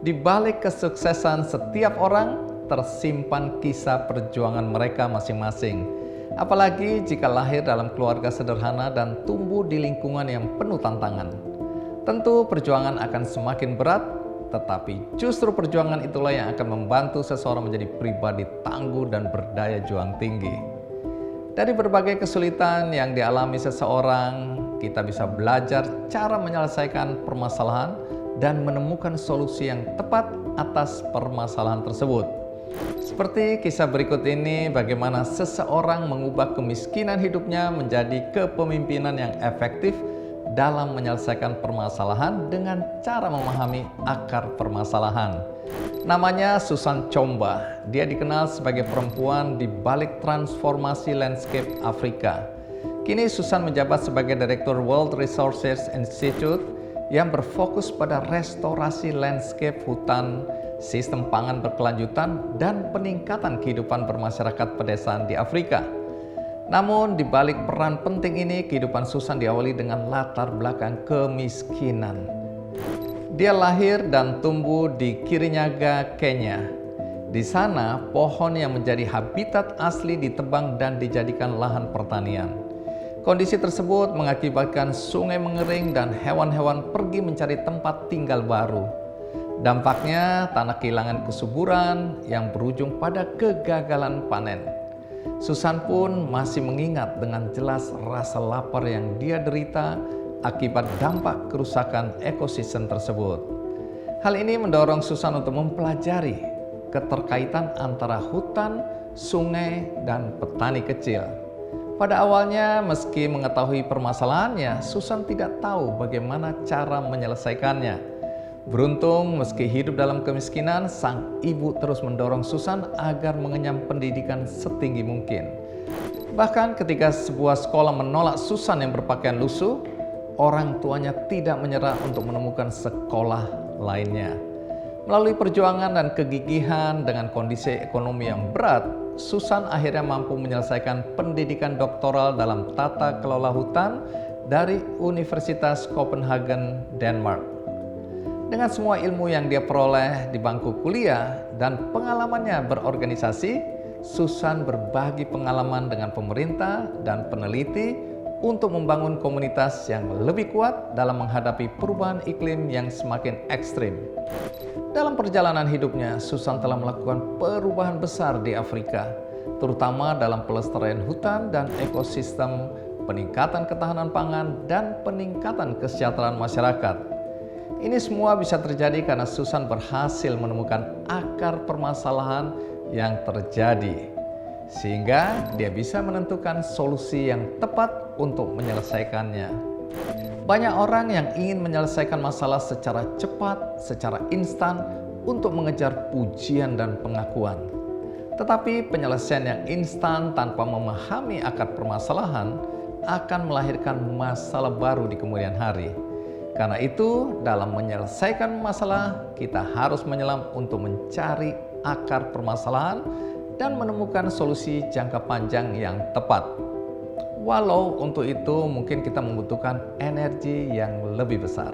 Di balik kesuksesan setiap orang, tersimpan kisah perjuangan mereka masing-masing. Apalagi jika lahir dalam keluarga sederhana dan tumbuh di lingkungan yang penuh tantangan. Tentu perjuangan akan semakin berat, tetapi justru perjuangan itulah yang akan membantu seseorang menjadi pribadi tangguh dan berdaya juang tinggi. Dari berbagai kesulitan yang dialami seseorang, kita bisa belajar cara menyelesaikan permasalahan dan menemukan solusi yang tepat atas permasalahan tersebut. Seperti kisah berikut ini, bagaimana seseorang mengubah kemiskinan hidupnya menjadi kepemimpinan yang efektif dalam menyelesaikan permasalahan dengan cara memahami akar permasalahan. Namanya Susan Chomba. Dia dikenal sebagai perempuan di balik transformasi landscape Afrika. Kini Susan menjabat sebagai Direktur World Resources Institute yang berfokus pada restorasi landscape hutan, sistem pangan berkelanjutan, dan peningkatan kehidupan bermasyarakat pedesaan di Afrika. Namun, di balik peran penting ini, kehidupan Susan diawali dengan latar belakang kemiskinan. Dia lahir dan tumbuh di Kirinyaga, Kenya. Di sana, pohon yang menjadi habitat asli ditebang dan dijadikan lahan pertanian. Kondisi tersebut mengakibatkan sungai mengering dan hewan-hewan pergi mencari tempat tinggal baru. Dampaknya, tanah kehilangan kesuburan yang berujung pada kegagalan panen. Susan pun masih mengingat dengan jelas rasa lapar yang dia derita akibat dampak kerusakan ekosistem tersebut. Hal ini mendorong Susan untuk mempelajari keterkaitan antara hutan, sungai, dan petani kecil. Pada awalnya, meski mengetahui permasalahannya, Susan tidak tahu bagaimana cara menyelesaikannya. Beruntung, meski hidup dalam kemiskinan, sang ibu terus mendorong Susan agar mengenyam pendidikan setinggi mungkin. Bahkan ketika sebuah sekolah menolak Susan yang berpakaian lusuh, orang tuanya tidak menyerah untuk menemukan sekolah lainnya. Melalui perjuangan dan kegigihan dengan kondisi ekonomi yang berat, Susan akhirnya mampu menyelesaikan pendidikan doktoral dalam tata kelola hutan dari Universitas Copenhagen, Denmark. Dengan semua ilmu yang dia peroleh di bangku kuliah dan pengalamannya berorganisasi, Susan berbagi pengalaman dengan pemerintah dan peneliti untuk membangun komunitas yang lebih kuat dalam menghadapi perubahan iklim yang semakin ekstrim. Dalam perjalanan hidupnya, Susan telah melakukan perubahan besar di Afrika, terutama dalam pelestarian hutan dan ekosistem, peningkatan ketahanan pangan, dan peningkatan kesejahteraan masyarakat. Ini semua bisa terjadi karena Susan berhasil menemukan akar permasalahan yang terjadi, sehingga dia bisa menentukan solusi yang tepat untuk menyelesaikannya. Banyak orang yang ingin menyelesaikan masalah secara cepat, secara instan, untuk mengejar pujian dan pengakuan. Tetapi penyelesaian yang instan tanpa memahami akar permasalahan akan melahirkan masalah baru di kemudian hari. Karena itu, dalam menyelesaikan masalah, kita harus menyelam untuk mencari akar permasalahan dan menemukan solusi jangka panjang yang tepat. Walau untuk itu mungkin kita membutuhkan energi yang lebih besar.